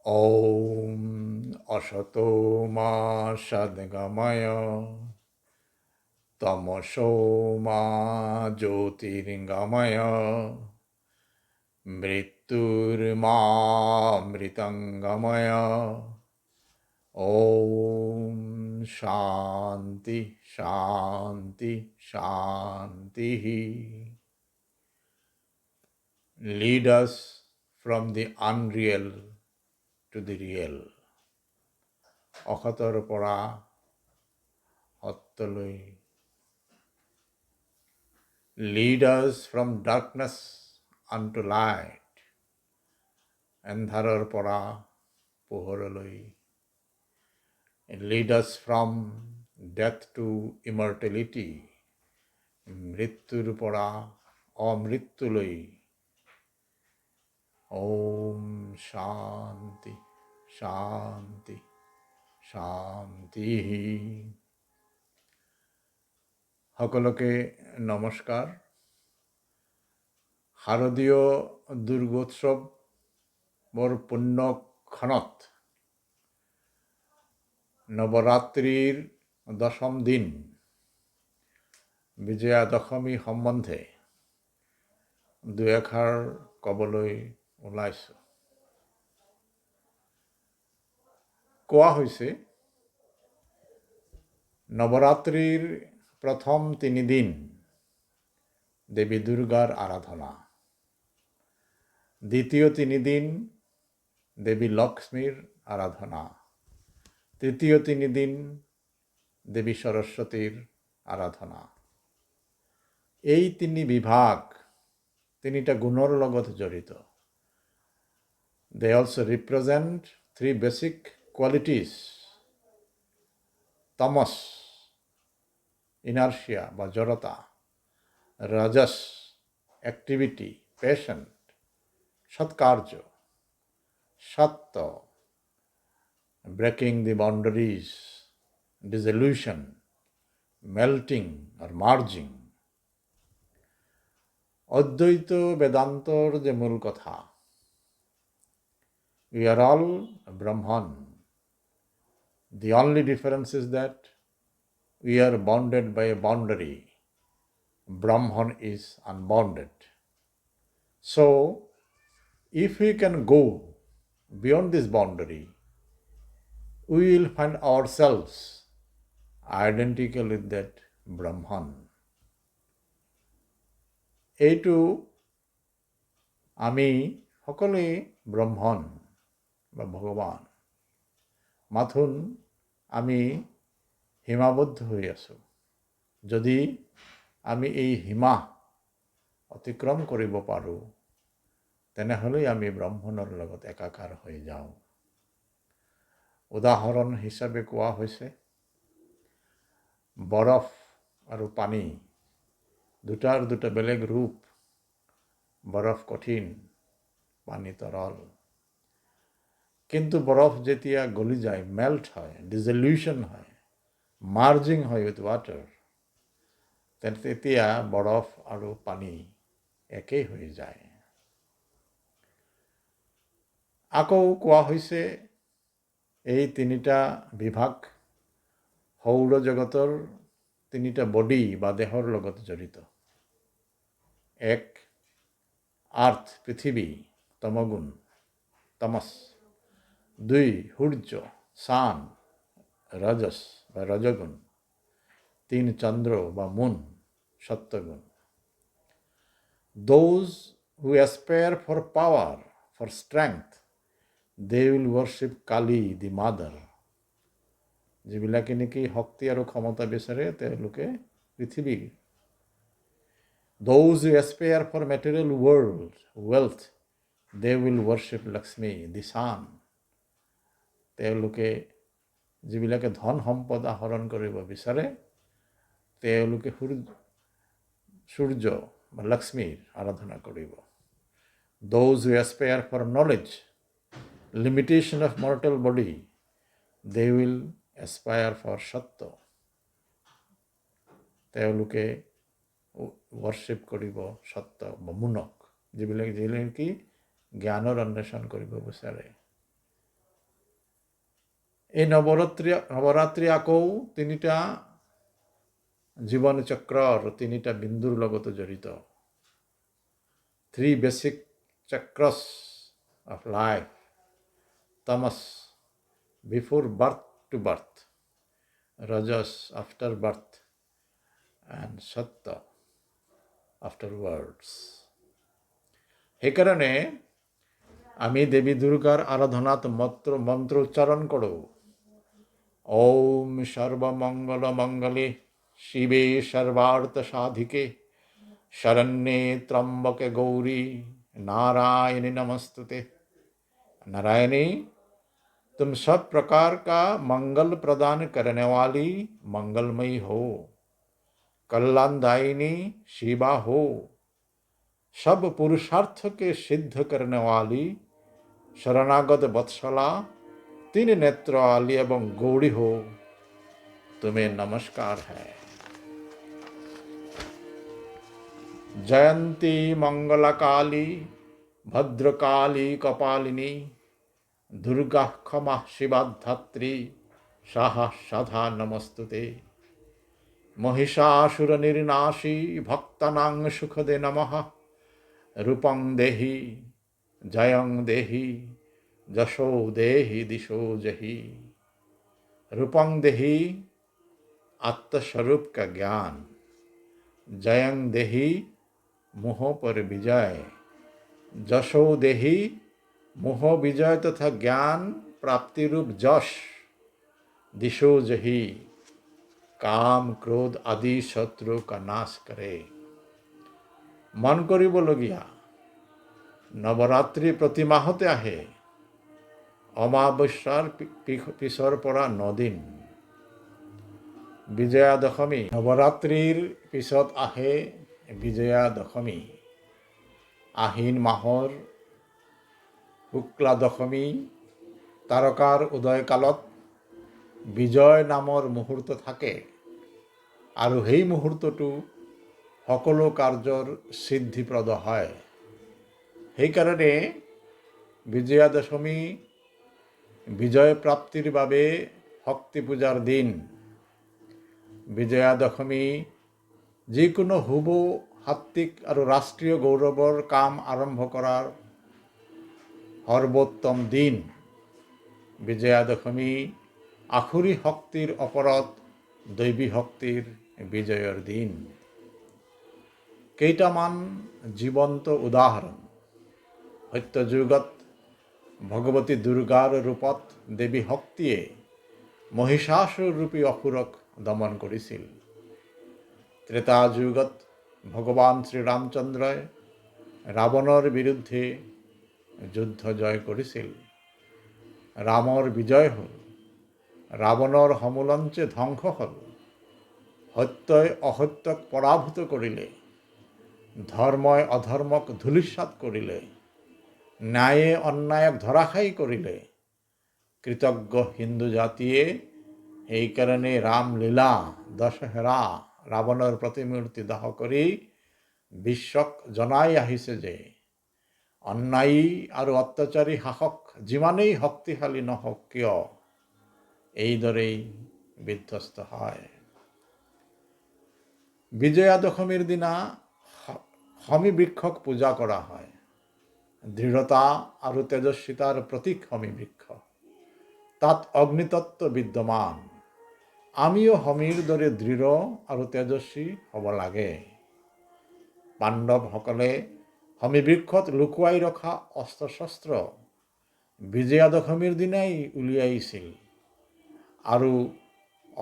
ॐ असतो मा सद्गमय तमसो मा ज्योतिर्गमय मृत्युर्मामृतङ्गमय ॐ शान्ति शान्ति शान्तिः. Lead us from the unreal to the real. অসতৰ পৰা সত্যলৈ. Lead us from darkness unto light. এন্ধাৰৰ পৰা পোহৰলৈ. Lead us from death to immortality. মৃত্যুৰ পৰা অমৃত্যুলৈ. ওম শান্তি শান্তি শান্তি. সকলোকে নমস্কাৰ. শাৰদীয় দুৰ্গোৎসৱৰ পুণ্যক্ষণত নৱৰাত্ৰিৰ দশম দিন বিজয়া দশমী সম্বন্ধে দুই এষাৰ ক'বলৈ ওলাইছোঁ. কোৱা হৈছে নৱৰাত্ৰিৰ প্ৰথম তিনিদিন দেৱী দুৰ্গাৰ আৰাধনা, দ্বিতীয় তিনিদিন দেৱী লক্ষ্মীৰ আৰাধনা, তৃতীয় তিনিদিন দেৱী সৰস্বতীৰ আৰাধনা. এই তিনি বিভাগ তিনিটা গুণৰ লগত জড়িত. They also represent three basic qualities: tamas, inertia বা জড়তা, rajas, activity, passion, সৎকার্য, সত্য, breaking the boundaries, dissolution, melting or merging. অদ্বৈত বেদান্তর যে মূল কথা, we are all Brahman. The only difference is that we are bounded by a boundary. Brahman is unbounded. So, if we can go beyond this boundary, we will find ourselves identical with that Brahman. এইটো আমি সকলোৱে ব্ৰহ্মণ বা ভগৱান, মাথোন আমি সীমাবদ্ধ হৈ আছোঁ. যদি আমি এই সীমা অতিক্ৰম কৰিব পাৰোঁ, তেনেহ'লে আমি ব্ৰহ্মণৰ লগত একাকাৰ হৈ যাওঁ. উদাহৰণ হিচাপে কোৱা হৈছে বৰফ আৰু পানী দুটাৰ দুটা বেলেগ ৰূপ. বৰফ কঠিন, পানী তৰল. কিন্তু বৰফ যেতিয়া গলি যায়, মেল্ট হয়, ডিজলিউশ্যন হয়, মাৰ্জিং হয় উইথ ৱাটাৰ, তেতিয়া বৰফ আৰু পানী একেই হৈ যায়. আকৌ কোৱা হৈছে এই তিনিটা বিভাগ সৌৰজগতৰ তিনিটা বডি বা দেহৰ লগত জড়িত. এক, আৰ্থ, পৃথিৱী, তমগুণ, তমস. দুই, সূৰ্য, চান, ৰজস বা ৰজগুণ. তিন, চন্দ্ৰ বা মুন, সত্যগুণ. Those who aspire for power, for strength, they will worship Kali, the mother. যিবিলাকে নেকি শক্তি আৰু ক্ষমতা বিচাৰে তেওঁলোকে পৃথিৱী. Those who aspire for material world, wealth, they will worship Lakshmi, the sun. তেওঁলোকে যিবিলাকে ধন সম্পদ আহৰণ কৰিব বিচাৰে তেওঁলোকে সূৰ্য বা লক্ষ্মীৰ আৰাধনা কৰিব. Those who aspire for knowledge, limitation of mortal body, they will aspire for Satya. তেওঁলোকে worship কৰিব সত্য বা মুনক, যিবিলাক কি জ্ঞানৰ অন্বেষণ কৰিব বিচাৰে. এই নৱৰাত্ৰি আকৌ তিনিটা জীৱন চক্ৰৰ তিনিটা বিন্দুৰ লগত জড়িত। 3 basic chakras of life: tamas before birth to birth, rajas after birth, and sattva afterwards. সেইকাৰণে আমি দেৱী দুৰ্গাৰ আৰাধনাত মন্ত্ৰ উচ্চাৰণ কৰোঁ। ওম সর্বমঙ্গল মঙ্গলে শিবে সর্বার্থ সাধিকে शरण्ये त्र्यंबके गौरी नारायणी नमस्तुते। नारायणी, तुम सब प्रकार का मंगल प्रदान करने वाली मंगलमयी हो, कल्याणदायिनी शिवा हो, सब पुरुषार्थ के सिद्ध करने वाली शरणागत वत्सला तीन नेत्र वाली एवं गौरी हो, तुम्हें नमस्कार है। जयंती मंगलकाली भद्रकाली कपालिनी दुर्गा क्षमा शिवाधात्री साहा सदा नमस्तुते। महिषासुर निर्नाशी भक्तानां सुखदे नमः। रूपं देहि जयं देहि जशो देहि दिशो जहि। रूपं देहि आत्मस्वरूप का ज्ञान, जयं देहि मोह पर विजय, जशो देहि मोह विजय तथा ज्ञान प्राप्ति रूप जश, दिशो जही काम क्रोध आदि शत्रु का नाश करे। मन करिबलगिया नवरात्रि प्रति माहते आহে। অমাৱস্যাৰ পিছৰ পৰা 9 দিন। বিজয়া দশমী, নৱৰাত্ৰিৰ পিছত আহে বিজয়া দশমী। আহিন মাহৰ শুক্লা দশমী তাৰকাৰ উদয় কালত বিজয় নামৰ মুহূৰ্ত থাকে আৰু সেই মুহূৰ্তটো সকলো কাৰ্যৰ সিদ্ধিপ্ৰদ হয়। সেইকাৰণে বিজয়া দশমী বিজয় প্ৰাপ্তিৰ বাবে শক্তি পূজাৰ দিন। বিজয়া দশমী যিকোনো শুভ সাত্বিক আৰু ৰাষ্ট্ৰীয় গৌৰৱৰ কাম আৰম্ভ কৰাৰ সৰ্বোত্তম দিন। বিজয়া দশমী আসুৰী শক্তিৰ ওপৰত দৈবী শক্তিৰ বিজয়ৰ দিন। কেইটামান জীৱন্ত উদাহৰণ। সত্যযুগত ভগৱতী দুৰ্গাৰ ৰূপত দেৱী শক্তিয়ে মহিষাসুৰ ৰূপী অসুৰক দমন কৰিছিল। ত্ৰেতা যুগত ভগৱান শ্ৰীৰামচন্দ্ৰই ৰাৱণৰ বিৰুদ্ধে যুদ্ধ জয় কৰিছিল। ৰামৰ বিজয় হ'ল, ৰাৱণৰ সমুলঞ্চে ধ্বংস হ'ল। সত্যই অসত্যক পৰাভূত কৰিলে, ধৰ্মই অধৰ্মক ধূলিসাৎ কৰিলে, ন্যায়ে অন্যায়ক ধৰাশায়ী কৰিলে। কৃতজ্ঞ হিন্দু জাতিয়ে সেইকাৰণে ৰামলীলা দশহেৰা ৰাৱণৰ প্ৰতিমূৰ্তি দাহ কৰি বিশ্বক জনাই আহিছে যে অন্যায়ী আৰু অত্যাচাৰী শাসক যিমানেই শক্তিশালী নহওক কিয় এইদৰেই বিধ্বস্ত হয়। বিজয়া দশমীৰ দিনা শমী বৃক্ষক পূজা কৰা হয়। দৃঢ়তা আৰু তেজস্বিতাৰ প্ৰতীক শমী বৃক্ষ। তাত অগ্নিতত্ত্ব বিদ্যমান। আমিও শমীৰ দৰে দৃঢ় আৰু তেজস্বী হ'ব লাগে। পাণ্ডৱসকলে শমী বৃক্ষত লুকুৱাই ৰখা অস্ত্ৰ শস্ত্ৰ বিজয়া দশমীৰ দিনাই উলিয়াইছিল আৰু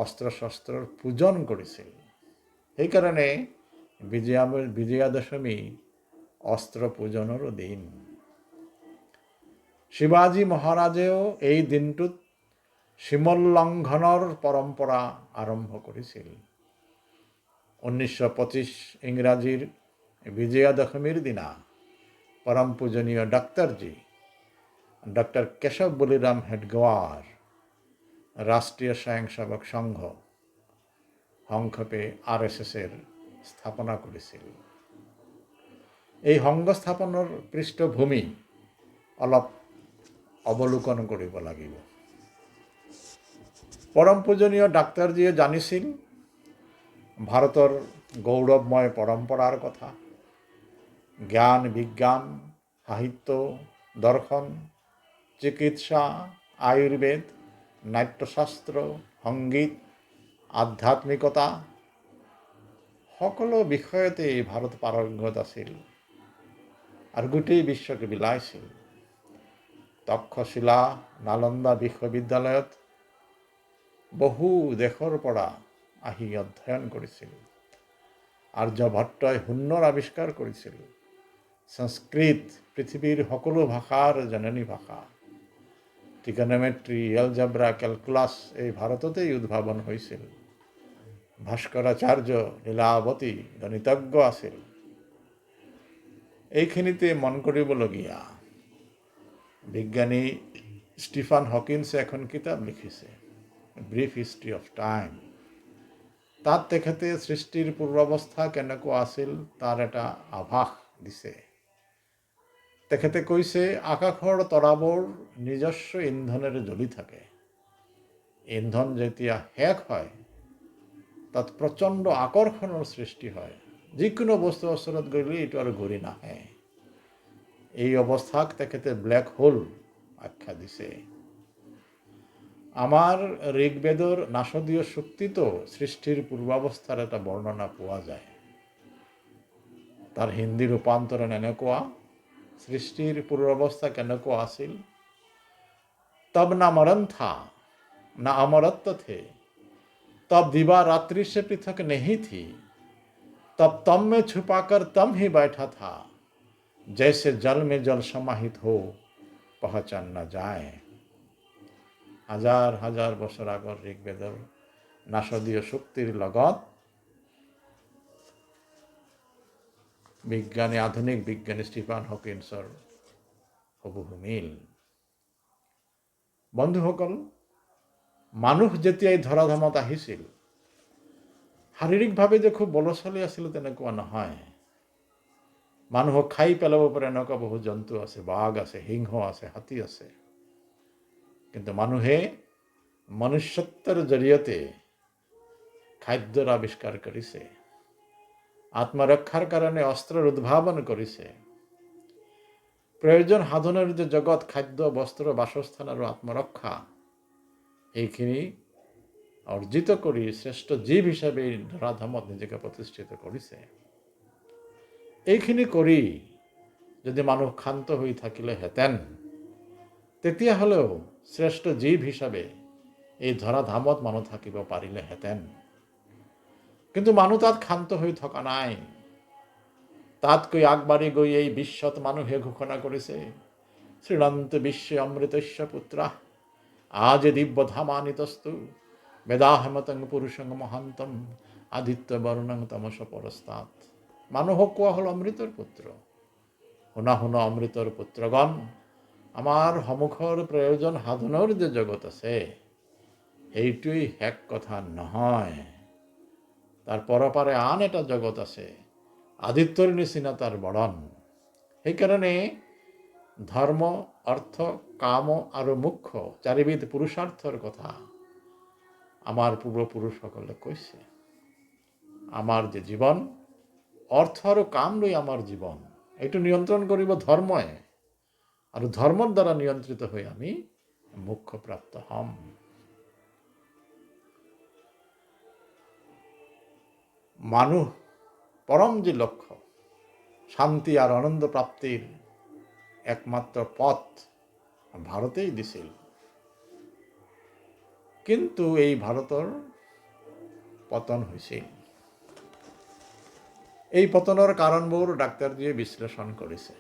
অস্ত্ৰ শস্ত্ৰৰ পূজন কৰিছিল। সেইকাৰণে বিজয়া দশমী অস্ত্ৰ পূজনৰো দিন। শিৱাজী মহাৰাজেও এই দিনটোত সীমোল্লংঘনৰ পৰম্পৰা আৰম্ভ কৰিছিল। 1925 ইংৰাজীৰ বিজয়া দশমীৰ দিনা পৰম পূজনীয় ডক্টৰ কেশৱ বলিৰাম হেডগেৱাৰ ৰাষ্ট্ৰীয় স্বয়ংসেৱক সংঘ সংক্ষেপে RSSৰ স্থাপনা কৰিছিল। এই সংঘ স্থাপনৰ পৃষ্ঠভূমি অলপ অৱলোকন কৰিব লাগিব। পৰম পূজনীয় ডাক্তাৰজীয়ে জানিছিল ভাৰতৰ গৌৰৱময় পৰম্পৰাৰ কথা, জ্ঞান বিজ্ঞান সাহিত্য দৰ্শন চিকিৎসা আয়ুৰ্বেদ নাট্যশাস্ত্ৰ সংগীত আধ্যাত্মিকতা সকলো বিষয়তে ভাৰত পাৰংগত আছিল আৰু গোটেই বিশ্বকে বিলাইছিল। তক্ষশিলা নালন্দা বিশ্ববিদ্যালয়ত বহু দেশৰ পৰা আহি অধ্যয়ন কৰিছিল। আৰ্যভট্টই শূন্যৰ আৱিষ্কাৰ কৰিছিল। সংস্কৃত পৃথিৱীৰ সকলো ভাষাৰ জননী ভাষা। ট্ৰিগনমেট্ৰি এলজেব্ৰা কেলকুলাছ এই ভাৰততেই উদ্ভাৱন হৈছিল। ভাস্কৰাচাৰ্য লীলাৱতী গণিতজ্ঞ আছিল। এইখিনিতে মন কৰিবলগীয়া বিজ্ঞানী ষ্টিফান হকিন্সে এখন কিতাপ লিখিছে, ব্ৰিফ হিষ্ট্ৰী অফ টাইম। তাত তেখেতে সৃষ্টিৰ পূৰ্বাৱস্থা কেনেকুৱা আছিল তাৰ এটা আভাস দিছে। তেখেতে কৈছে আকাশৰ তৰাবোৰ নিজস্ব ইন্ধনেৰে জ্বলি থাকে। ইন্ধন যেতিয়া শেষ হয় তাত প্ৰচণ্ড আকৰ্ষণৰ সৃষ্টি হয়। যিকোনো বস্তু ওচৰত গ'লে এইটো আৰু ঘূৰি নাহে। এই অৱস্থাক তেখেতে ব্লেক হোল আখ্যা দিছে। আমাৰ ঋগ্বেদৰ নাসদীয় চুক্তিতো সৃষ্টিৰ পূৰ্বাৱস্থাৰ এটা বৰ্ণনা পোৱা যায়। তাৰ হিন্দী ৰূপান্তৰণ এনেকুৱা, সৃষ্টিৰ পূৰ্বাৱস্থা কেনেকুৱা আছিল। তব না মৰণ থা না অমরত্ব थे, तब दिवा रात्रि से पृथक नहीं थी, तब तम में छुपाकर तम ही बैठा था, जैसे जल में जल समाहित हो पहचान न जाए। হাজাৰ হাজাৰ বছৰ আগৰ ঋগ্বেদৰ নাসদীয় শক্তিৰ লগত আধুনিক বিজ্ঞানী ষ্টিফান হকিন্সৰ হুবহু মিল। বন্ধুসকল, মানুহ যেতিয়া এই ধৰাধামত আহিছিল শাৰীৰিকভাৱে যে খুব বলশালী আছিল তেনেকুৱা নহয়। মানুহক খাই পেলাব পাৰে এনেকুৱা বহু জন্তু আছে, বাঘ আছে, সিংহ আছে, হাতী আছে। কিন্তু মানুহে মনুষ্যত্বৰ জৰিয়তে খাদ্যৰ আৱিষ্কাৰ কৰিছে, আত্মৰক্ষাৰ কাৰণে অস্ত্ৰৰ উদ্ভাৱন কৰিছে। প্ৰয়োজন সাধনৰ যে জগত খাদ্য বস্ত্ৰ বাসস্থান আৰু আত্মৰক্ষা, এইখিনি অৰ্জিত কৰি শ্ৰেষ্ঠ জীৱ হিচাপে ধৰাধামত নিজকে প্ৰতিষ্ঠিত কৰিছে। এইখিনি কৰি যদি মানুহ ক্ষান্ত হৈ থাকিলেহেঁতেন তেতিয়াহ'লেও শ্ৰেষ্ঠ জীৱ হিচাপে এই ধৰাধামত মানুহ থাকিব পাৰিলেহেঁতেন। কিন্তু মানুহ তাত ক্ষান্ত হৈ থকা নাই। তাতকৈ আগবাঢ়ি গৈ এই বিশ্বত মানুহে ঘোষণা কৰিছে, শ্ৰীলন্ত বিশ্ব অমৃতস্য পুত্ৰা আজ দিব্যধামানিতস্তু বেদাহমতং পুৰুষং মহান্তম আদিত্য বৰুণং তমস পৰস্তাৎ। মানুহক কোৱা হ'ল অমৃতৰ পুত্ৰ। শুনা শুনা অমৃতৰ পুত্ৰগণ, আমাৰ সন্মুখৰ প্ৰয়োজন সাধনৰ যে জগত আছে এইটোৱেই শেষ কথা নহয়। তাৰ পৰপাৰে আন এটা জগত আছে, আদিত্যৰ নিচিনা তাৰ বৰণ। সেইকাৰণে ধৰ্ম অৰ্থ কাম আৰু মোক্ষ চাৰিবিধ পুৰুষাৰ্থৰ কথা আমাৰ পূৰ্বপুৰুষসকলে কৈছে। আমাৰ যে জীৱন, অৰ্থ আৰু কাম লৈ আমাৰ জীৱন, এইটো নিয়ন্ত্ৰণ কৰিব ধৰ্মই, আৰু ধৰ্মৰ দ্বাৰা নিয়ন্ত্ৰিত হৈ আমি মোক্ষ প্ৰাপ্ত হ'ম। মানুহ পৰম যি লক্ষ্য, শান্তি আৰু আনন্দ প্ৰাপ্তিৰ একমাত্ৰ পথ ভাৰতেই দিছিল। কিন্তু এই ভাৰতৰ পতন হৈছিল। এই পতনৰ কাৰণবোৰ ডাক্তাৰজীয়ে বিশ্লেষণ কৰিছে।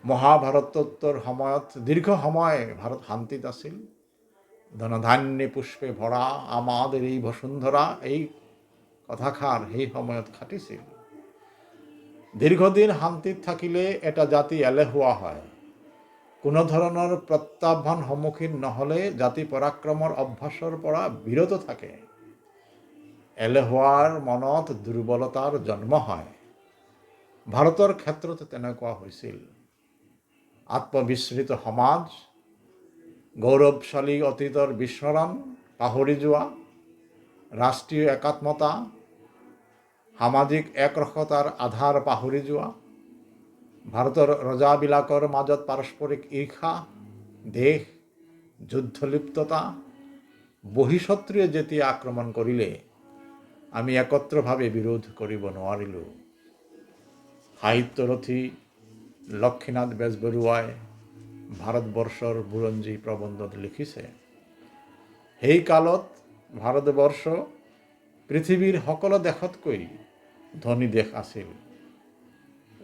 মহাভাৰতোত্তৰ সময়ত দীৰ্ঘ সময় ভাৰত শান্তিত আছিল। ধনধান্যে পুষ্পে ভৰা আমাদেৰ এই বসুন্ধৰা, এই কথাষাৰ সেই সময়ত খাটিছিল। দীৰ্ঘদিন শান্তিত থাকিলে এটা জাতি এলেহুৱা হয়। কোনো ধৰণৰ প্ৰত্যাহ্বান সন্মুখীন নহ'লে জাতি পৰাক্ৰমৰ অভ্যাসৰ পৰা বিৰত থাকে। এলেহুৱাৰ মনত দুৰ্বলতাৰ জন্ম হয়। ভাৰতৰ ক্ষেত্ৰত তেনেকুৱা হৈছিল। আত্মবিস্মৃত সমাজ, গৌৰৱশালী অতীতৰ বিস্মৰণ পাহৰি যোৱা, ৰাষ্ট্ৰীয় একাত্মতা, সামাজিক একৰসতাৰ আধাৰ পাহৰি যোৱা, ভাৰতৰ ৰজাবিলাকৰ মাজত পাৰস্পৰিক ঈৰ্ষা, দেশ, যুদ্ধলিপ্ততা, বহিঃশত্ৰুৱে যেতিয়া আক্ৰমণ কৰিলে আমি একত্ৰভাৱে বিৰোধ কৰিব নোৱাৰিলোঁ। সাহিত্যৰথী লক্ষ্মীনাথ বেজবৰুৱাই ভাৰতবৰ্ষৰ বুৰঞ্জী প্ৰবন্ধত লিখিছে, সেই কালত ভাৰতবৰ্ষ পৃথিৱীৰ সকলো দেশতকৈ ধনী দেশ আছিল।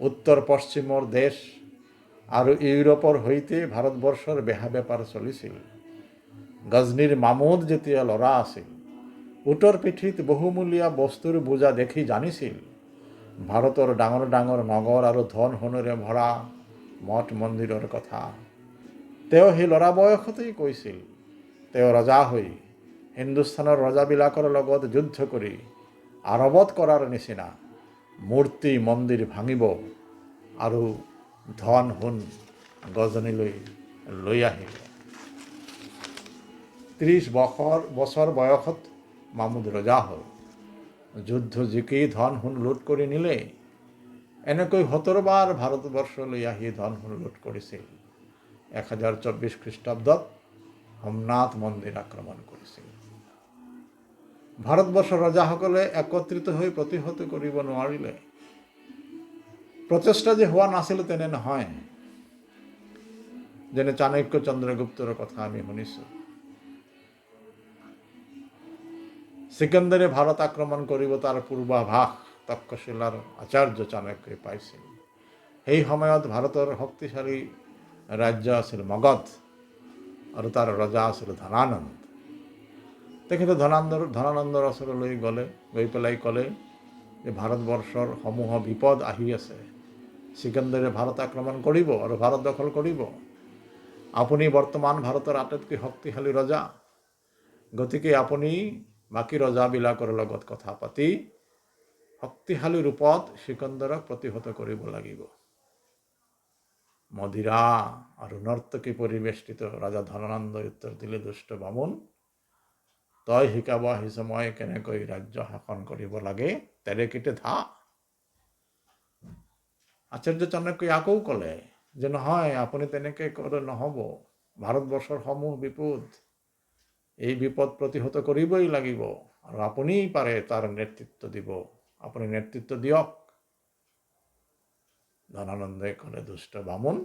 উত্তৰ পশ্চিমৰ দেশ আৰু ইউৰোপৰ সৈতে ভাৰতবৰ্ষৰ বেহা বেপাৰ চলিছিল। গজনীৰ মামুদ যেতিয়া ল'ৰা আছিল, উটৰ পিঠিত বহুমূলীয়া বস্তুৰ বোজা দেখি জানিছিল ভাৰতৰ ডাঙৰ ডাঙৰ নগৰ আৰু ধন সোণেৰে ভৰা মঠ মন্দিৰৰ কথা। তেওঁ সেই ল'ৰা বয়সতেই কৈছিল তেওঁ ৰজা হৈ হিন্দুস্তানৰ ৰজাবিলাকৰ লগত যুদ্ধ কৰি আৰবত কৰাৰ নিচিনা মূৰ্তি মন্দিৰ ভাঙিব আৰু ধন সোণ গজনীলৈ লৈ আহিব। 30 বছৰ বয়সত মামুদ ৰজা হ'ল। যুদ্ধ জিকি ধন সোণ লুট কৰি নিলে। এনেকৈ 17 বাৰ ভাৰতবৰ্ষলৈ আহি ধন সোণ লুট কৰিছিল। 1024 খ্ৰীষ্টাব্দত সোমনাথ মন্দিৰ আক্ৰমণ কৰিছিল। ভাৰতবৰ্ষৰ ৰজাসকলে একত্ৰিত হৈ প্ৰতিহত কৰিব নোৱাৰিলে। প্ৰচেষ্টা যে হোৱা নাছিল তেনে নহয়। যেনে চাণক্য চন্দ্ৰগুপ্তৰ কথা আমি শুনিছোঁ। সিকান্দাৰে ভাৰত আক্ৰমণ কৰিব তাৰ পূৰ্বাভাস তক্ষশিলাৰ আচাৰ্য চাণক্যই পাইছিল। সেই সময়ত ভাৰতৰ শক্তিশালী ৰাজ্য আছিল মগধ আৰু তাৰ ৰজা আছিল ধনানন্দ। তেখেতে ধনানন্দৰ ওচৰলৈ গৈ পেলাই ক'লে যে ভাৰতবৰ্ষৰ সমূহ বিপদ আহি আছে, সিকান্দাৰে ভাৰত আক্ৰমণ কৰিব আৰু ভাৰত দখল কৰিব। আপুনি বৰ্তমান ভাৰতৰ আটাইতকৈ শক্তিশালী ৰজা, গতিকে আপুনি বাকী ৰজাবিলাকৰ লগত কথা পাতি শক্তিশালী ৰূপত সিকান্দাৰক প্ৰতিহত কৰিব লাগিব। মদিৰা আৰু নৰ্তকী পৰিবেষ্টিত ৰজা ধনানন্দই উত্তৰ দিলে, দুষ্ট বামুণ, তই শিকাব আহিছ মই কেনেকৈ ৰাজ্য শাসন কৰিব লাগে, তেৰেকিতে ধা। আচাৰ্য চাণক্যই আকৌ ক'লে যে নহয়, আপুনি তেনেকৈ ক'লে নহ'ব। ভাৰতবৰ্ষৰ সমূহ বিপদ, এই বিপদ প্ৰতিহত কৰিবই লাগিব আৰু আপুনিই পাৰে তাৰ নেতৃত্ব দিব, আপুনি নেতৃত্ব দিয়ক। ধনানন্দই ক'লে, দুষ্ট বামুণ,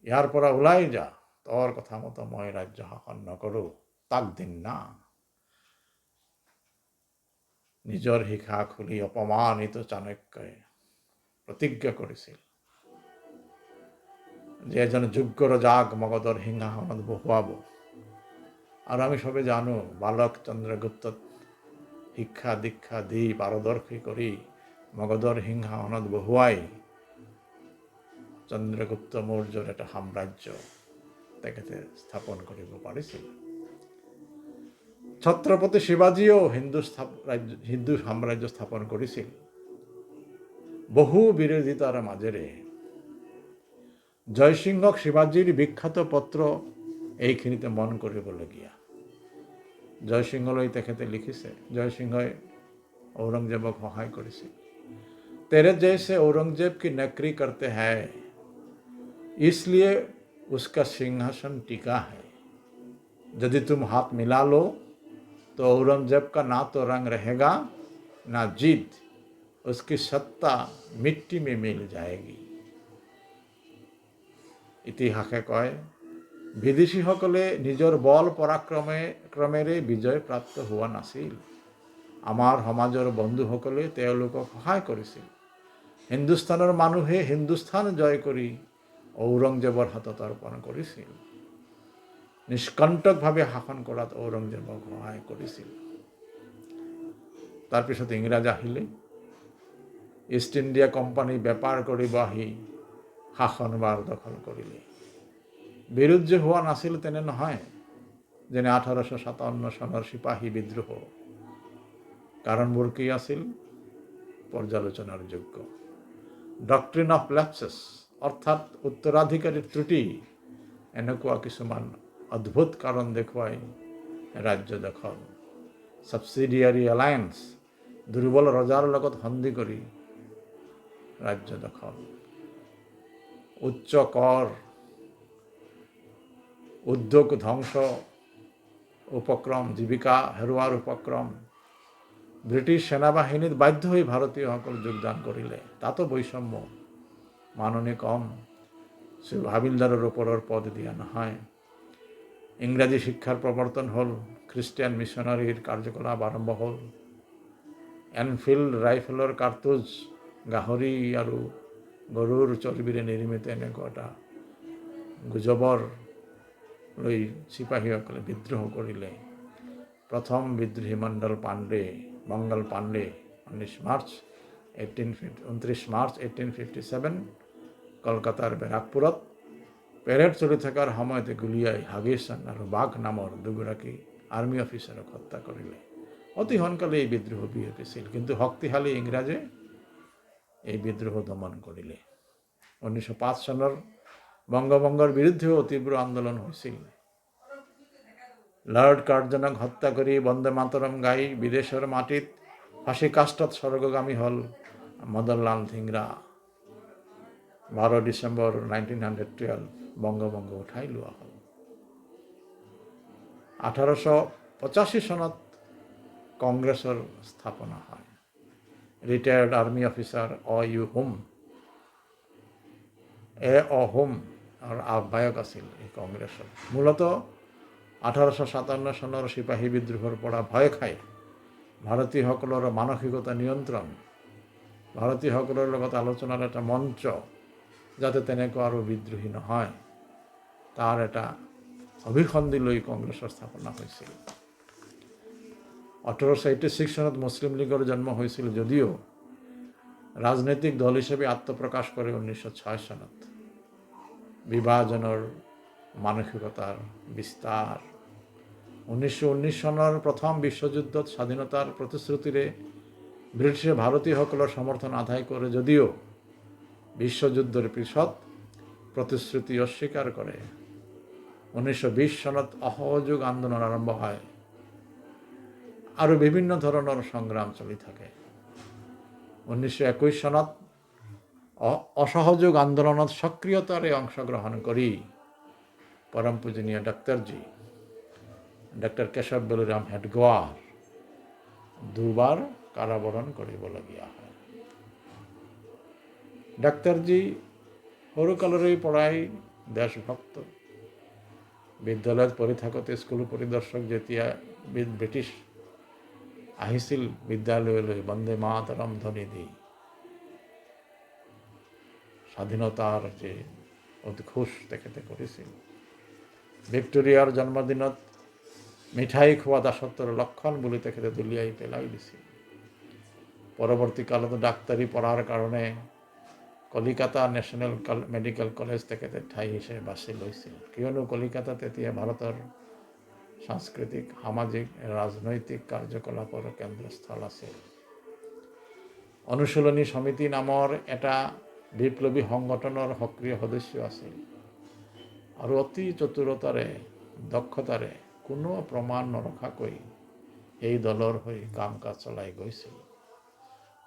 ইয়াৰ পৰা ওলাই যা, তোৰ কথা মতো মই ৰাজ্য শাসন নকৰোঁ, তাক দিন না। নিজৰ শিখা খুলি অপমানিত চাণক্যই প্ৰতিজ্ঞা কৰিছিল যে এজন যোগ্য ৰজাক মগধৰ সিংহাসনত বহুৱাব। আৰু আমি সবে জানো বালক চন্দ্ৰগুপ্তক শিক্ষা দীক্ষা দি পাৰদৰ্শী কৰি মগধৰ সিংহাসনত বহুৱাই চন্দ্ৰগুপ্ত মৌৰ্যৰ এটা সাম্ৰাজ্য তেখেতে স্থাপন কৰিব পাৰিছিল। ছত্ৰপতি শিৱাজীয়েও হিন্দু সাম্ৰাজ্য স্থাপন কৰিছিল বহু বিৰোধিতাৰ মাজেৰে। জয়সিংহক শিৱাজীৰ বিখ্যাত পত্ৰ এইখিনিতে মন কৰিবলগীয়া। জয়সিংহলৈ তেখেতে লিখিছে, জয়সিংহই ঔৰংজেবক সহায় কৰিছিল। তেৰে জৈছে औरंगजेब की नकरी करते हैं, इसलिए उसका सिंहासन टिका है। यदि तुम हाथ मिला लो तो औरंगजेब का ना तो रंग रहेगा ना जिद, उसकी सत्ता मिट्टी में मिल जाएगी। ইতিহাসে কয়, বিদেশীসকলে নিজৰ বল পৰাক্ৰমেৰে বিজয় প্ৰাপ্ত হোৱা নাছিল। আমাৰ সমাজৰ বন্ধুসকলে তেওঁলোকক সহায় কৰিছিল। হিন্দুস্তানৰ মানুহে হিন্দুস্তান জয় কৰি ঔৰংজেবৰ হাতত অৰ্পণ কৰিছিল। নিষ্কণ্টকভাৱে শাসন কৰাত ঔৰংজেবক সহায় কৰিছিল। তাৰপিছত ইংৰাজ আহিলে, ইষ্ট ইণ্ডিয়া কোম্পানী বেপাৰ কৰিব আহি শাসনভাৰ দখল কৰিলে। বিৰোধ যে হোৱা নাছিল তেনে নহয়, যেনে 1857 চনৰ চিপাহী বিদ্ৰোহ। কাৰণবোৰ কি আছিল? পৰ্যালোচনাৰ যোগ্য। ডক্ট্ৰিন অফ লেপছেছ অৰ্থাৎ উত্তৰাধিকাৰীৰ ত্ৰুটি, এনেকুৱা কিছুমান অদ্ভুত কাৰণ দেখুৱাই ৰাজ্য দখল, ছাবচিডিয়াৰী এলায়েন্স, দুৰ্বল ৰজাৰ লগত সন্ধি কৰি ৰাজ্য দখল, উচ্চ কৰ, উদ্যোগ ধ্বংস উপক্ৰম, জীৱিকা হেৰুৱাৰ উপক্ৰম। ব্ৰিটিছ সেনাবাহিনীত বাধ্য হৈ ভাৰতীয়সকল যোগদান কৰিলে, তাতো বৈষম্য, মাননি কম, হাবিলদাৰৰ ওপৰৰ পদ দিয়া নহয়। ইংৰাজী শিক্ষাৰ প্ৰৱৰ্তন হ'ল, খ্ৰীষ্টিয়ান মিছনাৰীৰ কাৰ্যকলাপ আৰম্ভ হ'ল। এনফিল্ড ৰাইফেলৰ কাৰ্তুজ গাহৰি আৰু গৰুৰ চৰ্বিৰে নিৰ্মিত এনেকুৱা এটা গুজবৰ লৈ চিপাহীসকলে বিদ্ৰোহ কৰিলে। প্ৰথম বিদ্ৰোহী মংগল পাণ্ডে 29 মাৰ্চ 1857 কলকাতাৰ বেৰাকপুৰত পেৰেড চলি থকাৰ সময়তে গুলীয়াই হাগিছন আৰু বাঘ নামৰ দুগৰাকী আৰ্মি অফিচাৰক হত্যা কৰিলে। অতি সোনকালে এই বিদ্ৰোহ বিয়পিছিল, কিন্তু শক্তিশালী ইংৰাজে এই বিদ্ৰোহ দমন কৰিলে। 1905 চনৰ বংগভংগৰ বিৰুদ্ধেও তীব্ৰ আন্দোলন হৈছিল। লৰ্ড কাৰ্জনক হত্যা কৰি বন্দে মাতৰম গাই বিদেশৰ মাটিত ফাঁচী কাষ্টত স্বৰ্গগামী হ'ল মদনলাল ধিংৰা। 12 ডিচেম্বৰ 1912 বংগভংগ উঠাই লোৱা হ'ল। 1885 চনত কংগ্ৰেছৰ স্থাপনা হয়। ৰিটায়াৰ্ড আৰ্মি অফিচাৰ হোম আহ্বায়ক আছিল এই কংগ্ৰেছৰ। মূলতঃ 1857 চনৰ চিপাহী বিদ্ৰোহৰ পৰা ভয় খাই ভাৰতীয়সকলৰ মানসিকতা নিয়ন্ত্ৰণ, ভাৰতীয়সকলৰ লগত আলোচনাৰ এটা মঞ্চ, যাতে তেনেকুৱা আৰু বিদ্ৰোহী নহয়, তাৰ এটা অভিসন্ধি লৈ কংগ্ৰেছৰ স্থাপনা হৈছিল। 1886 চনত মুছলিম লীগৰ জন্ম হৈছিল যদিও ৰাজনৈতিক দল হিচাপে আত্মপ্ৰকাশ কৰে 1906 চনত। বিভাজনৰ মানসিকতাৰ বিস্তাৰ। 1919 চনৰ প্ৰথম বিশ্বযুদ্ধত স্বাধীনতাৰ প্ৰতিশ্ৰুতিৰে ব্ৰিটিছে ভাৰতীয়সকলৰ সমৰ্থন আদায় কৰে যদিও বিশ্বযুদ্ধৰ পিছত প্ৰতিশ্ৰুতি অস্বীকাৰ কৰে। 1920 চনত অসহযোগ আন্দোলন আৰম্ভ হয় আৰু বিভিন্ন ধৰণৰ সংগ্ৰাম চলি থাকে। 1921 চনত অসহযোগ আন্দোলনত সক্ৰিয়তাৰে অংশগ্ৰহণ কৰি পৰম পূজনীয় ডক্টৰ কেশৱ বলিৰাম হেডগোৱাৰ দুবাৰ কাৰাবৰণ কৰিবলগীয়া হয়। ডাক্তৰজী সৰুকালৰে পৰাই দেশভক্ত। বিদ্যালয়ত পঢ়ি থাকোঁতে স্কুল পৰিদৰ্শক যেতিয়া ব্ৰিটিছ আহিছিল বিদ্যালয়লৈ বন্দে মাতৰম ধ্বনি দি, স্বাধীনতাৰ যে উদ্ঘোষ তেখেতে কৰিছিল। ভিক্টোৰিয়াৰ জন্মদিনত মিঠাই খোৱা দাসত্বৰ লক্ষণ বুলি তেখেতে দলিয়াই পেলাই দিছিল। পৰৱৰ্তী কালত ডাক্তৰী পঢ়াৰ কাৰণে কলিকাতা নেশ্যনেল মেডিকেল কলেজ তেখেতে ঠাই হিচাপে বাছি লৈছিল, কিয়নো কলিকাতা তেতিয়া ভাৰতৰ সাংস্কৃতিক, সামাজিক, ৰাজনৈতিক কাৰ্যকলাপৰ কেন্দ্ৰস্থল আছিল। অনুশীলনী সমিতি নামৰ এটা বিপ্লৱী সংগঠনৰ সক্ৰিয় সদস্য আছিল আৰু অতি চতুৰতাৰে, দক্ষতাৰে, কোনো প্ৰমাণ নৰখাকৈ এই দলৰ হৈ কাম কাজ চলাই গৈছিল।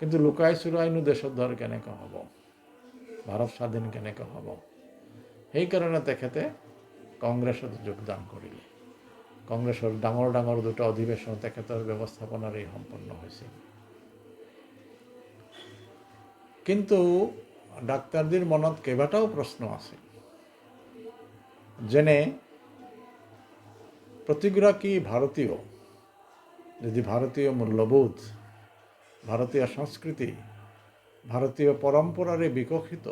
কিন্তু লুকাই চুৰাইনো দেশোদ্ধাৰ কেনেকৈ হ'ব, ভাৰত স্বাধীন কেনেকৈ হ'ব? সেইকাৰণে তেখেতে কংগ্ৰেছত যোগদান কৰিলে। কংগ্ৰেছৰ ডাঙৰ ডাঙৰ দুটা অধিৱেশন তেখেতৰ ব্যৱস্থাপনাৰেই সম্পন্ন হৈছিল। কিন্তু ডাক্তাৰজীৰ মনত কেইবাটাও প্ৰশ্ন আছিল, যেনে প্ৰতিগৰাকী ভাৰতীয় যদি ভাৰতীয় মূল্যবোধ, ভাৰতীয় সংস্কৃতি, ভাৰতীয় পৰম্পৰাৰে বিকশিত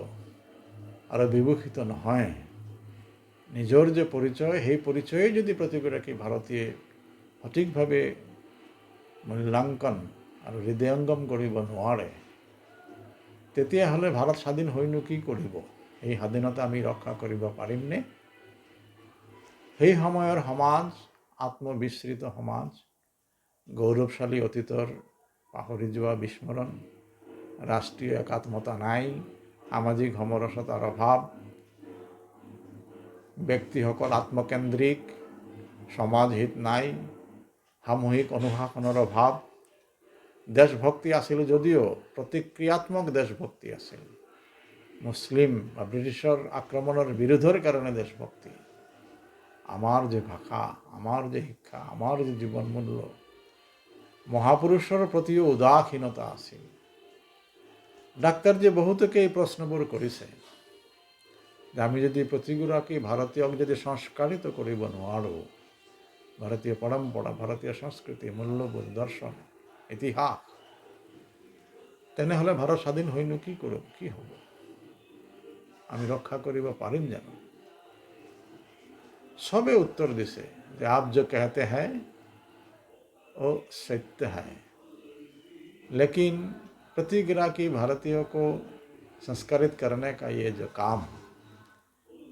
আৰু বিভূষিত নহয়, নিজৰ যে পৰিচয়, সেই পৰিচয়ে যদি প্ৰতিগৰাকী ভাৰতীয়ে সঠিকভাৱে মূল্যাংকন আৰু হৃদয়ংগম কৰিব নোৱাৰে, তেতিয়াহ'লে ভাৰত স্বাধীন হৈনো কি কৰিব? এই স্বাধীনতা আমি ৰক্ষা কৰিব পাৰিমনে? সেই সময়ৰ সমাজ আত্মবিস্মৃত সমাজ, গৌৰৱশালী অতীতৰ পাহৰি যোৱা বিস্মৰণ, ৰাষ্ট্ৰীয় একাত্মতা নাই, সামাজিক সমৰসতাৰ অভাৱ, ব্যক্তিসকল আত্মকেন্দ্ৰিক, সমাজহিত নাই, সামূহিক অনুশাসনৰ অভাৱ। দেশভক্তি আছিল যদিও প্ৰতিক্ৰিয়াত্মক দেশভক্তি আছিল। মুছলিম বা ব্ৰিটিছৰ আক্ৰমণৰ বিৰোধৰ কাৰণে দেশভক্তি। আমাৰ যে ভাষা, আমাৰ যে শিক্ষা, আমাৰ যে জীৱন মূল্য, মহাপুৰুষৰ প্ৰতিও উদাসীনতা আছিল। ডাক্তাৰজীয়ে বহুতকে এই প্ৰশ্নবোৰ কৰিছে যে আমি যদি প্ৰতিগৰাকী ভাৰতীয়ক যদি সংস্কাৰিত কৰিব নোৱাৰোঁ, ভাৰতীয় পৰম্পৰা, ভাৰতীয় সংস্কৃতি, মূল্যবোধ, দৰ্শন, ইতিহাস, তেনেহ'লে ভাৰত স্বাধীন হয়নো কি কৰোঁ, কি হ'ব? আমি ৰক্ষা কৰিব পাৰিম জানো? সবে উত্তৰ দিছে যে आप जो कहते हैं वो सत्य है, लेकिन प्रतिगिराकी भारतीयों को संस्कारित करने का ये जो काम,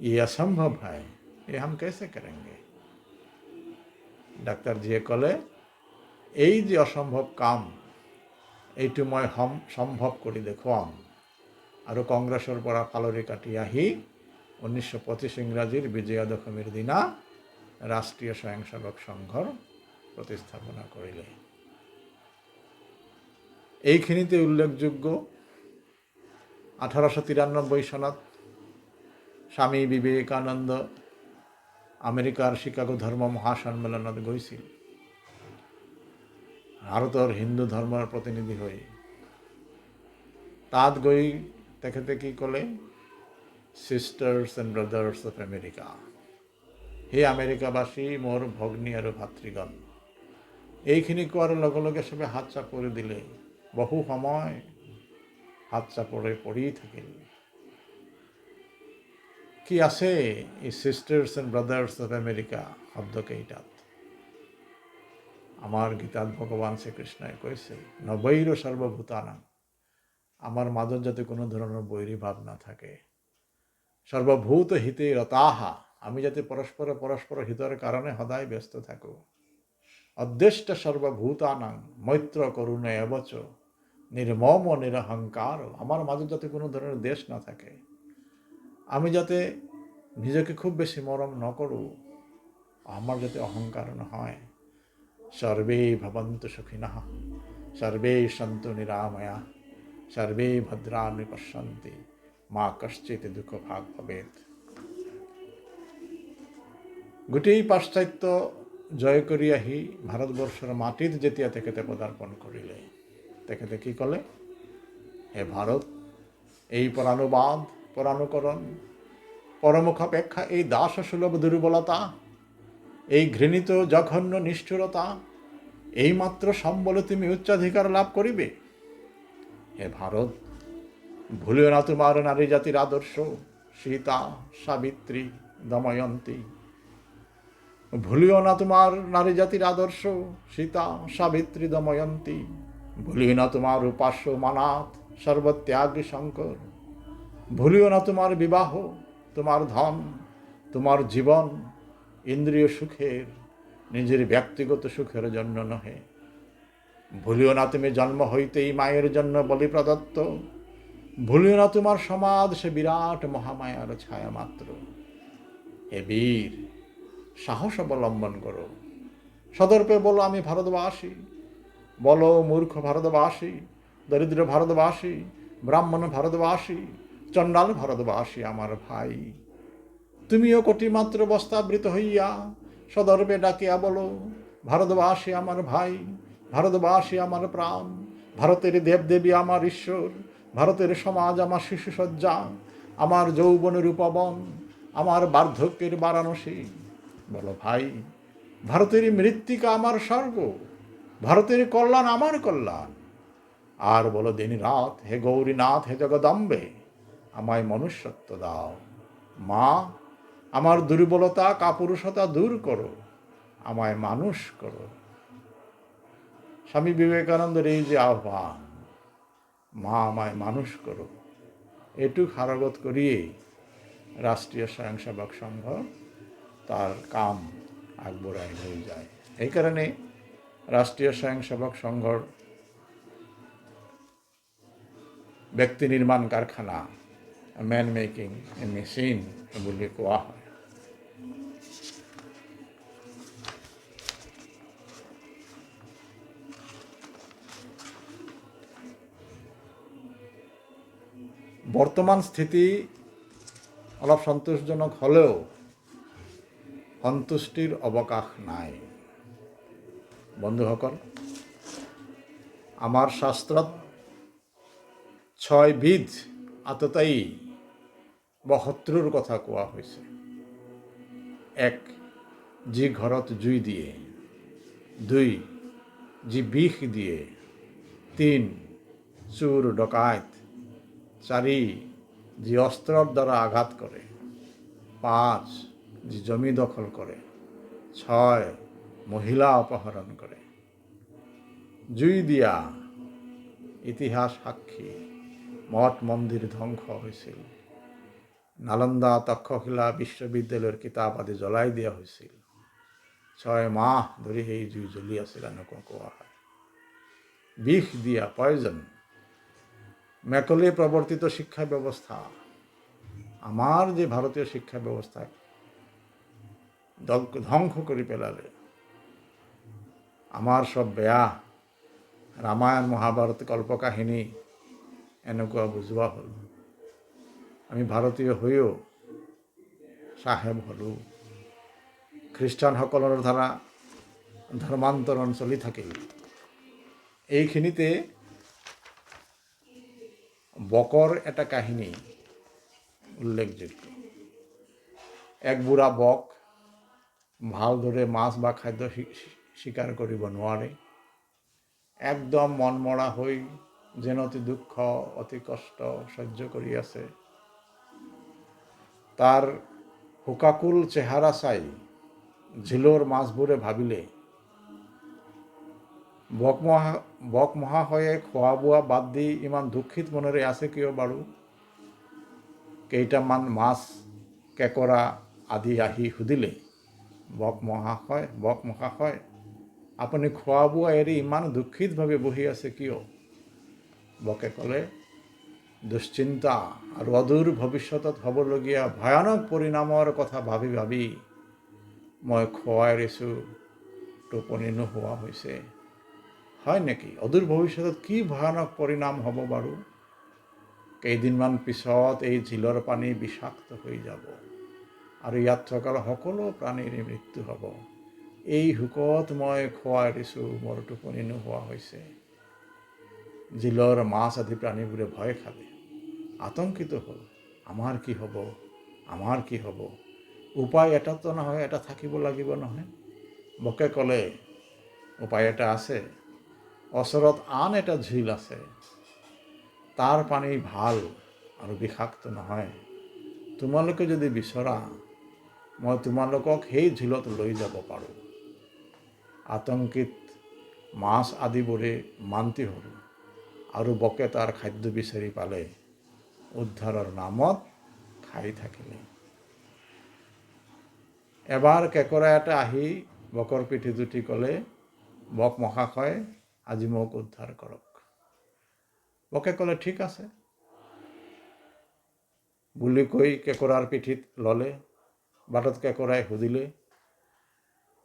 ये असंभव है, ये हम कैसे करेंगे? ডাক্তারজীয়ে ক'লে, এই যে অসম্ভৱ কাম, এইটো মই সম্ভৱ কৰি দেখুৱাম। আৰু কংগ্ৰেছৰ পৰা ফালৰি কাটি আহি 1925 ইংৰাজীৰ বিজয়া দশমীৰ দিনা ৰাষ্ট্ৰীয় স্বয়ংসেৱক সংঘৰ প্ৰতিস্থাপনা কৰিলে। এইখিনিতে উল্লেখযোগ্য 1893 চনত স্বামী বিবেকানন্দ আমেৰিকাৰ চিকাগো ধৰ্ম মহাসন্মিলনত গৈছিল ভাৰতৰ হিন্দু ধৰ্মৰ প্ৰতিনিধি হৈ। তাত গৈ তেখেতে কি ক'লে? সিষ্টাৰ্ছ এণ্ড ব্ৰাদাৰ্ছ অফ আমেৰিকা, হে আমেৰিকাবাসী, মোৰ ভগ্নী আৰু ভাতৃগণ। এইখিনি কোৱাৰ লগে লগে চবে হাত চাপৰি দিলে। বহু সময় হাত চাপৰি পৰি থাকিল। কি আছে এই সিষ্টাৰ্ছ এণ্ড ব্ৰাদাৰ্ছ অফ আমেৰিকা শব্দকেইটাত? আমাৰ গীতাত ভগৱান শ্ৰীকৃষ্ণই কৈছে, নবৈৰ সৰ্বভূতানাং, আমাৰ মাজত যাতে কোনো ধৰণৰ বৈৰী ভাৱ নাথাকে। সৰ্বভূত হিতে ৰতাহা, আমি যাতে পৰস্পৰৰ হিতৰ কাৰণে সদায় ব্যস্ত থাকোঁ। অদ্বেষ্ট সৰ্বভূতানাং মৈত্ৰ কৰুণা এবচ নিৰ্মম নিৰহংকাৰ, আমাৰ মাঝে যাতে কোনো ধৰনেৰ দেশ না থাকে, আমি যাতে নিজকে খুব বেশি মৰম নকৰোঁ, আমার যাতে অহংকার নহয়। সর্বে ভবন্তু সুখিনঃ, সর্বে সন্তু নিরাময়া, সর্বে ভদ্রাণি পশ্যন্তি, মা কশ্চিৎ দুঃখ ভাগ ভবেৎ। গোটেই পাশ্চাত্য জয় কৰি আহি ভাৰতবৰ্ষৰ মাটিত যেতিয়া তেখেতে পদাৰ্পণ কৰিলে, তেখেতে কি ক'লে? হে ভাৰত, এই পৰানুবাদ, পৰানুকৰণ, পরমুখাপেক্ষা এই দাসসুলভ দুর্বলতা, এই ঘৃণিত জঘন্য নিষ্ঠুরতা, এইমাত্র সম্বলে তুমি উচ্চাধিকার লাভ করিবে? হে ভারত, ভুলিও না তোমার নারী জাতির আদর্শ, সীতা, সাবিত্রী, দময়ন্তী। ভুলিও না তোমার নারী জাতির আদর্শ, সীতা, সাবিত্রী, দময়ন্তী। ভুলিও না তোমার উপাস্য মানাথ, সর্বত্যাগী শঙ্কর। ভুলিও না তোমার বিবাহ, তোমার ধন, তোমার জীবন ইন্দ্রিয় সুখের, নিজের ব্যক্তিগত সুখের জন্য নহে। ভুলিও না তুমি জন্ম হইতেই মায়ের জন্য বলি প্রদত্ত। ভুলিও না তোমার সমাজ সে বিরাট মহামায়ার ছায়া মাত্র। হে বীর, সাহস অবলম্বন করো, সদর্পে বলো আমি ভারতবাসী। বলো মূর্খ ভারতবাসী, দরিদ্র ভারতবাসী, ব্রাহ্মণ ভারতবাসী, চণ্ডাল ভারতবাসী আমার ভাই। তুমিও কোটিমাত্র বস্তাবৃত হইয়া সদর্পে ডাকিয়া বলো, ভারতবাসী আমার ভাই, ভারতবাসী আমার প্রাণ, ভারতের দেবদেবী আমার ঈশ্বর, ভারতের সমাজ আমার শিশুসজ্জা, আমার যৌবনের উপবন, আমার বার্ধক্যের বারাণসী। বলো ভাই, ভারতের মৃত্তিকা আমার স্বর্গ, ভারতের কল্যাণ আমার কল্যাণ। আর বলো দিন রাত, হে গৌরীনাথ, হে জগদম্বে, আমায় মনুষ্যত্ব দাও। মা, আমার দুর্বলতা কাপুরুষতা দূর করো, আমায় মানুষ করো। স্বামী বিবেকানন্দের এই যে আহ্বান, মা আমায় মানুষ করো, এটুক হারগত করিয়ে রাষ্ট্রীয় স্বয়ংসেবক সংঘ তার কাম আগবঢ়াই লৈ যায়। সেইকাৰণে ৰাষ্ট্ৰীয় স্বয়ংসেৱক সংঘৰ ব্যক্তি নিৰ্মাণ কাৰখানা, মেন মেকিং মেচিন বুলি কোৱা হয়। বৰ্তমান স্থিতি অলপ সন্তোষজনক হ'লেও সন্তুষ্টিৰ অৱকাশ নাই। বন্ধুসকল, আমাৰ শাস্ত্ৰত 6বিধ আততায়ী বা শত্ৰুৰ কথা কোৱা হৈছে। 1. যি ঘৰত জুই দিয়ে। 2. যি বিষ দিয়ে। 3. চোৰ ডকাইত। 4. যি অস্ত্ৰৰ দ্বাৰা আঘাত কৰে। 5. যি জমি দখল কৰে। 6. মহিলা অপহৰণ কৰে। জুই দিয়া ইতিহাস সাক্ষী, মঠ মন্দিৰ ধ্বংস হৈছিল। নালন্দা তক্ষশিলা বিশ্ববিদ্যালয়ৰ কিতাপ আদি জ্বলাই দিয়া হৈছিল। 6 মাহ ধৰি সেই জুই জ্বলি আছিল, এনেকুৱা কোৱা হয়। বিষ দিয়া, পয়জন, মেকলে প্ৰৱৰ্তিত শিক্ষা ব্যৱস্থা, আমাৰ যে ভাৰতীয় শিক্ষা ব্যৱস্থাক ধ্বংস কৰি পেলালে। আমাৰ সব বেয়া, ৰামায়ণ মহাভাৰত কল্পকাহিনী এনেকুৱা বুজোৱা হ'ল। আমি ভাৰতীয় হৈও চাহেব হ'লোঁ। খ্ৰীষ্টানসকলৰ দ্বাৰা ধৰ্মান্তৰণ চলি থাকিল। এইখিনিতে বকৰ এটা কাহিনী উল্লেখযোগ্য। এক বুঢ়া বক ভালদৰে মাছ বা খাদ্য স্বীকাৰ কৰিব নোৱাৰে। একদম মনমৰা হৈ যেন অতি দুখ অতি কষ্ট সহ্য কৰি আছে। তাৰ শোকাকুল চেহাৰা চাই ঝিলৰ মাছবোৰে ভাবিলে, বক মহাশয়ে খোৱা বোৱা বাদ দি ইমান দুখিত মনেৰে আছে কিয় বাৰু? কেইটামান মাছ কেঁকোৰা আদি আহি সুধিলে, বক মহাশয় আপুনি খোৱা বোৱা এৰি ইমান দুখিতভাৱে বহি আছে কিয়? বকে ক'লে, দুশ্চিন্তা আৰু অদূৰ ভৱিষ্যতত হ'বলগীয়া ভয়ানক পৰিণামৰ কথা ভাবি ভাবি মই খোৱা এৰিছোঁ, টোপনি নোহোৱা হৈছে। হয় নেকি? অদূৰ ভৱিষ্যতত কি ভয়ানক পৰিণাম হ'ব বাৰু? কেইদিনমান পিছত এই ঝিলৰ পানী বিষাক্ত হৈ যাব আৰু ইয়াত থকা সকলো প্ৰাণীৰ মৃত্যু হ'ব। এই শোকত মই খোৱা এৰিছোঁ, মোৰ টোপনি নোহোৱা হৈছে। ঝিলৰ মাছ আদি প্ৰাণীবোৰে ভয় খালে, আতংকিত হ'ল। আমাৰ কি হ'ব? আমাৰ কি হ'ব? উপায় এটাতো নহয় এটা থাকিব লাগিব নহয়। বকে ক'লে, উপায় এটা আছে। ওচৰত আন এটা ঝিল আছে, তাৰ পানী ভাল আৰু বিষাক্ত নহয়। তোমালোকে যদি বিচৰা মই তোমালোকক সেই ঝিলত লৈ যাব পাৰোঁ। আতংকিত মাছ আদিবোৰে মান্তি হ'ল আৰু বকে তাৰ খাদ্য বিচাৰি পালে উদ্ধাৰৰ নামত খাই থাকিলে। এবাৰ কেঁকোৰা এটা আহি বকৰ পিঠিত উঠি ক'লে, বক মহাশয় আজি মোক উদ্ধাৰ কৰক। বকে ক'লে, ঠিক আছে বুলি কৈ কেঁকোৰাৰ পিঠিত ল'লে। বাটত কেঁকোৰাই সুধিলে,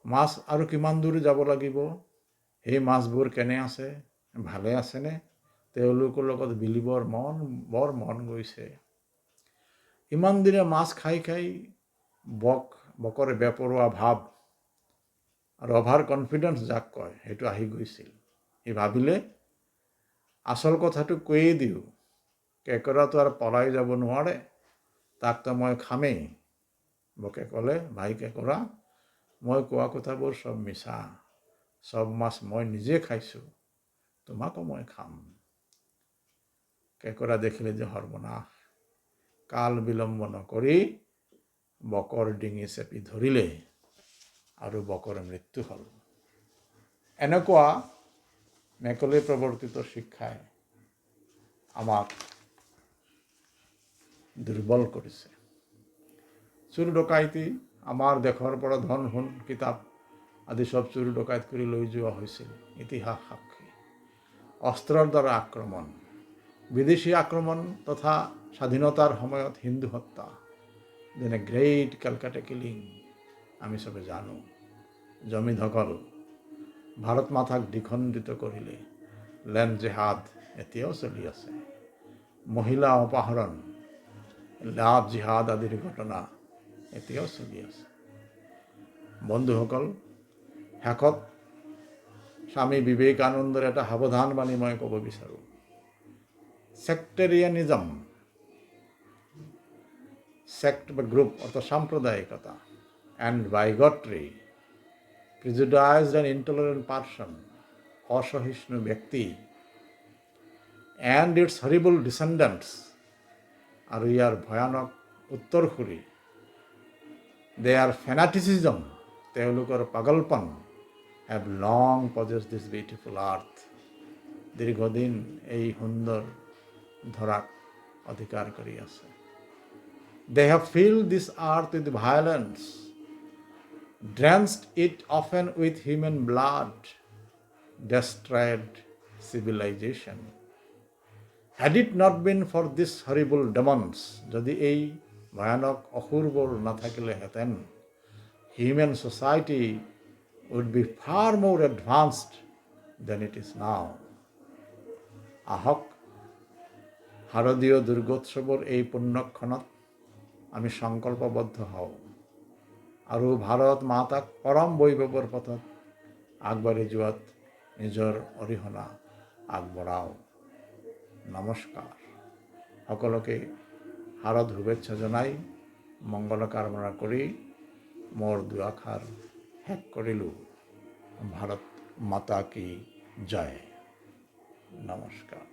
মাছ আৰু কিমান দূৰ যাব লাগিব? সেই মাছবোৰ কেনে আছে? ভালে আছেনে? তেওঁলোকৰ লগত মিলিবৰ বৰ মন গৈছে। ইমান দিনে মাছ খাই খাই বকৰ বেপৰোৱা ভাৱ আৰু অভাৰ কনফিডেন্স যাক কয় সেইটো আহি গৈছিল। সি ভাবিলে, আচল কথাটো কৈয়ে দিওঁ, কেঁকোৰাটো আৰু পলাই যাব নোৱাৰে, তাকতো মই খামেই। বকে ক'লে, ভাই কেঁকোৰা, মই কোৱা কথাবোৰ চব মিছা। চব মাছ মই নিজে খাইছোঁ, তোমাকো মই খাম। কেঁকোৰা দেখিলে যে সৰ্বনাশ, কাল বিলম্ব নকৰি বকৰ ডিঙি চেপি ধৰিলে আৰু বকৰ মৃত্যু হ'ল। এনেকুৱা মেকলে প্ৰৱৰ্তিত শিক্ষাই আমাক দুৰ্বল কৰিছে। চোৰ ডকাইতি, আমাৰ দেশৰ পৰা ধন সোণ কিতাপ আদি সব চোৰ ডকাইত কৰি লৈ যোৱা হৈছিল, ইতিহাস সাক্ষী। অস্ত্ৰৰ দ্বাৰা আক্ৰমণ, বিদেশী আক্ৰমণ তথা স্বাধীনতাৰ সময়ত হিন্দু হত্যা, যেনে গ্ৰেট কেলকাটা কিলিং, আমি চবে জানো। জমিনসকল ভাৰত মাতাক দ্বিখণ্ডিত কৰিলে, লেণ্ড জেহাদ এতিয়াও চলি আছে। মহিলা অপহৰণ, লাভ জিহাদ আদিৰ ঘটনা এতিয়াও চলি আছে। বন্ধুসকল, শেষত স্বামী বিবেকানন্দৰ এটা সাৱধানবাণী মই ক'ব বিচাৰোঁ। সেক্টেৰিয়ানিজম, সেক্ট বা গ্রুপ অর্থাৎ সাম্প্রদায়িকতা, and bigotry, prejudiced and intolerant person, অসহিষ্ণু ব্যক্তি, অ্যান্ড ইটস হরিবল ডিসেন্ডেন্টস, আর ইয়ার ভয়ানক উত্তৰসূৰী, দেয়াৰ ফেনাটিসিজম, তেওঁলোকৰ পাগলপন, have long possessed this beautiful earth, দীৰ্ঘদিন এই সুন্দৰ ধৰাক অধিকাৰ কৰি আছে। They have filled this earth with violence, drenched it often with human blood, destroyed civilization. Had it not been for these horrible demons, যদি এই ভয়ানক অসুৰবোৰ নাথাকিলেহেঁতেন, human society would be far more advanced than it is now. আহক শাৰদীয় দুৰ্গোৎসৱৰ এই পুণ্যক্ষণত আমি সংকল্পবদ্ধ হওঁ আৰু ভাৰত মাতাক পৰম বৈভৱৰ পথত আগবাঢ়ি যোৱাত নিজৰ অৰিহণা আগবঢ়াওঁ। নমস্কাৰ। সকলোকে শাৰদ শুভেচ্ছা জনাই মংগল কামনা কৰি মোৰ দুআষাৰ শেষ কৰিলোঁ। ভাৰত মাতা কি জয়। নমস্কাৰ।